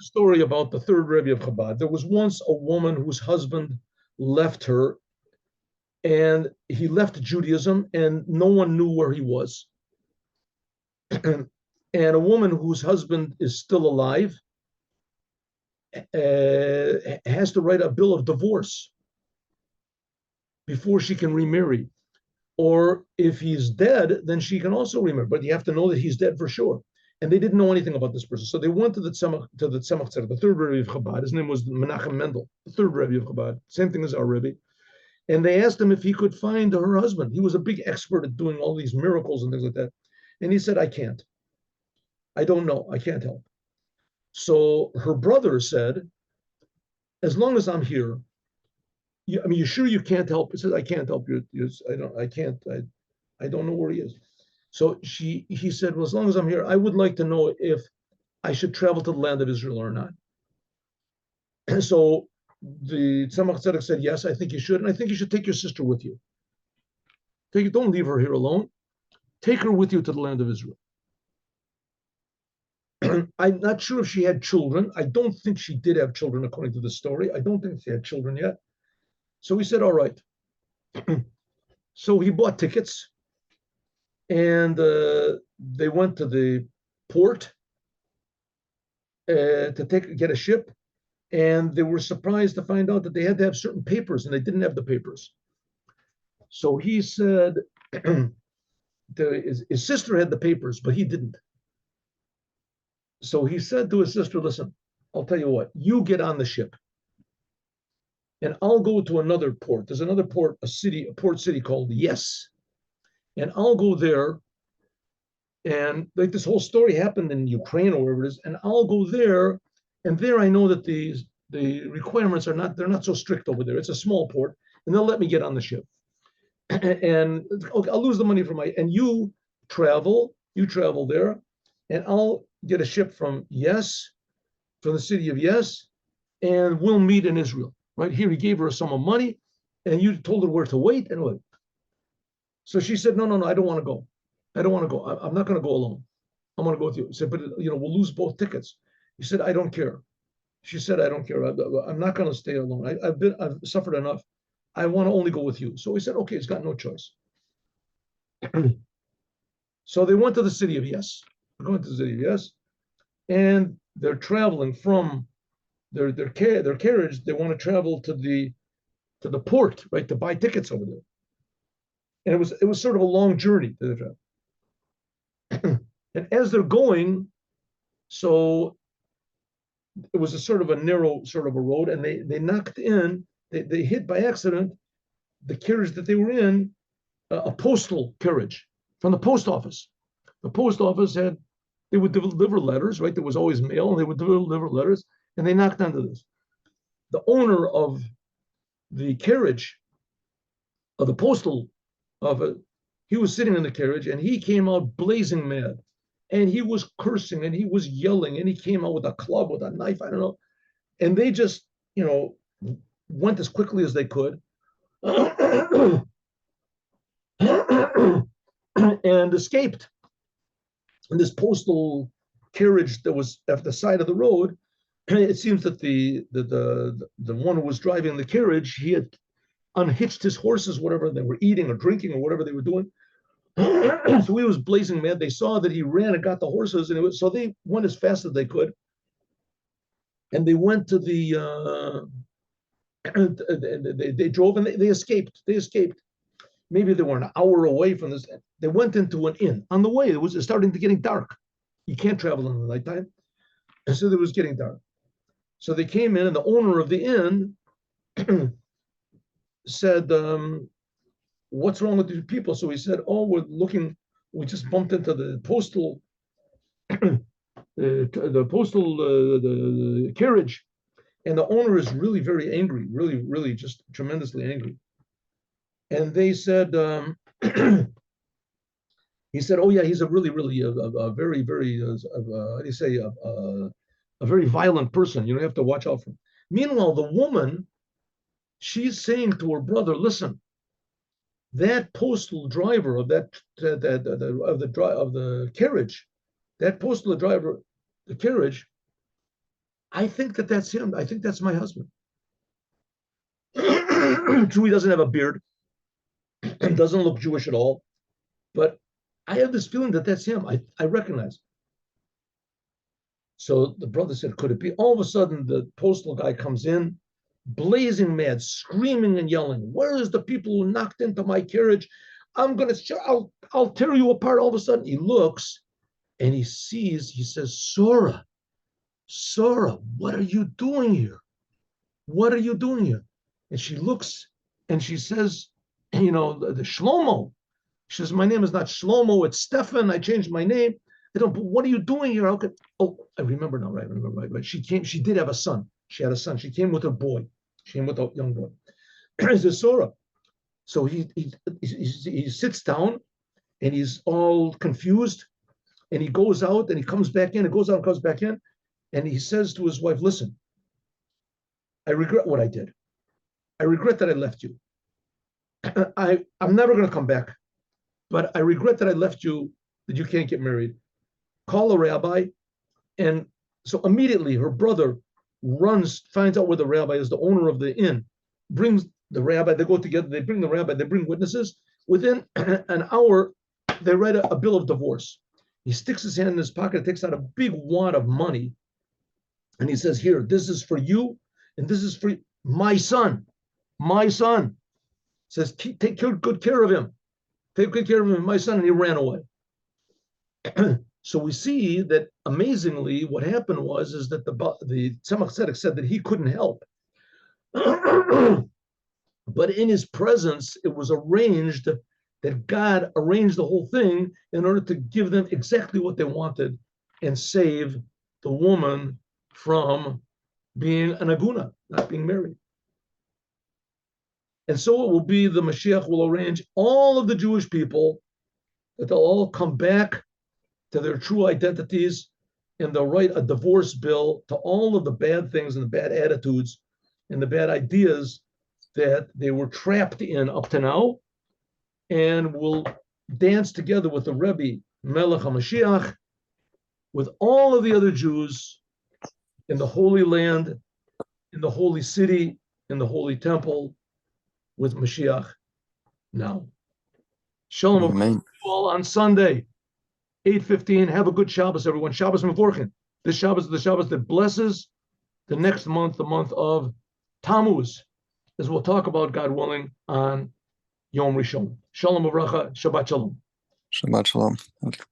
story about the third Rebbe of Chabad. There was once a woman whose husband left her, and he left Judaism, and no one knew where he was. And a woman whose husband is still alive has to write a bill of divorce before she can remarry. Or if he's dead, then she can also remarry. But you have to know that he's dead for sure. And they didn't know anything about this person. So they went to the Tzemach Tzedek, the third Rebbe of Chabad. His name was Menachem Mendel, the third Rebbe of Chabad. Same thing as our Rebbe. And they asked him if he could find her husband. He was a big expert at doing all these miracles and things like that. And he said, I can't. I don't know. I can't help. So her brother said, as long as I'm here, you sure you can't help? He said, I can't help you. I don't know where he is. So he said, well, as long as I'm here, I would like to know if I should travel to the land of Israel or not. And so the Tzemach Tzedek said, yes, I think you should. And I think you should take your sister with you. Don't leave her here alone. Take her with you to the land of Israel. I'm not sure if she had children. I don't think she did have children, according to the story. I don't think she had children yet. So he said, all right. So he bought tickets, and they went to the port to get a ship, and they were surprised to find out that they had to have certain papers, and they didn't have the papers. So he said his sister had the papers, but he didn't. So he said to his sister, listen, I'll tell you what, you get on the ship, and I'll go to another port. There's another port, a port city called Yes. And I'll go there. And like this whole story happened in Ukraine or wherever it is. And I'll go there. And there I know that the requirements they're not so strict over there. It's a small port. And they'll let me get on the ship. And okay, I'll lose the money and you travel there. And I'll get a ship from the city of Yes. And we'll meet in Israel. Right here, he gave her a sum of money, and you told her where to wait and what. So she said, no, I don't want to go. I don't want to go. I'm not going to go alone. I'm going to go with you. He said, but we'll lose both tickets. He said, I don't care. She said, I don't care. I'm not going to stay alone. I've suffered enough. I want to only go with you. So he said, okay, he's got no choice. So they went to the city of Yes. They're going to the city of Yes, and they're traveling from their carriage. They want to travel to the port, right, to buy tickets over there. And it was sort of a long journey to the travel. And as they're going, so it was a sort of a narrow sort of a road, and they knocked in, they hit by accident the carriage that they were in, a postal carriage from the post office. The post office they would deliver letters, right? There was always mail, and they would deliver letters. And they knocked onto this. The owner of the carriage, of the postal of it, he was sitting in the carriage, and he came out blazing mad. And he was cursing, and he was yelling, and he came out with a club, with a knife, I don't know. And they just, went as quickly as they could. And escaped. And this postal carriage that was at the side of the road, it seems that the one who was driving the carriage, he had unhitched his horses, whatever they were eating or drinking or whatever they were doing. So he was blazing mad. They saw that he ran and got the horses, and so they went as fast as they could. And they went to they drove, and they escaped. They escaped. Maybe they were an hour away from this. They went into an inn. On the way, it was starting to getting dark. You can't travel in the nighttime. And so it was getting dark. So they came in, and the owner of the inn said, what's wrong with these people? So he said, oh, we just bumped into the postal, the carriage. And the owner is really very angry, really, really just tremendously angry. And they said, he said, oh yeah, he's a really, really, a very, very, how do you say, a very violent person. You have to watch out for him. Meanwhile, the woman, she's saying to her brother, listen, that postal driver of the carriage, that postal driver, the carriage, I think that that's him. I think that's my husband. True, he doesn't have a beard and doesn't look Jewish at all, but I have this feeling that that's him. I recognize. So the brother said, could it be? All of a sudden, the postal guy comes in, blazing mad, screaming and yelling, where is the people who knocked into my carriage? I'll tear you apart. All of a sudden, he looks and he sees, he says, Sora, what are you doing here? What are you doing here? And she looks and she says, the Shlomo. She says, my name is not Shlomo, it's Stefan. I changed my name. I don't, but what are you doing here? I remember now, right? I remember right. But she did have a son. She had a son. She came with her boy. She came with a young boy. He says, Sora. So he sits down and he's all confused. And he goes out and he comes back in, and goes out and comes back in. And he says to his wife, listen, I regret what I did. I regret that I left you. I'm never going to come back, but I regret that I left you, that you can't get married. Call a rabbi. And so immediately her brother runs, finds out where the rabbi is, the owner of the inn, brings the rabbi, they go together, they bring the rabbi, they bring witnesses. Within an hour, they write a bill of divorce. He sticks his hand in his pocket, takes out a big wad of money, and he says, here, this is for you, and this is for my son. My son. Says, take good care of him. Take good care of him, my son, and he ran away. So we see that amazingly, what happened is that the Tzemach Tzedek said that he couldn't help. But in his presence, it was arranged that God arranged the whole thing in order to give them exactly what they wanted and save the woman from being an Aguna, not being married. And so it will be, the Mashiach will arrange all of the Jewish people that they'll all come back to their true identities, and they'll write a divorce bill to all of the bad things and the bad attitudes and the bad ideas that they were trapped in up to now, and will dance together with the Rebbe, Melech HaMashiach, with all of the other Jews in the Holy Land, in the Holy City, in the Holy Temple, with Mashiach now. Shalom all on Sunday, 8:15. Have a good Shabbos, everyone. Shabbos Mevorchin. This Shabbos is the Shabbos that blesses the next month, the month of Tammuz, as we'll talk about, God willing, on Yom Rishon. Shalom Avracha. Shabbat Shalom. Shabbat Shalom. Okay.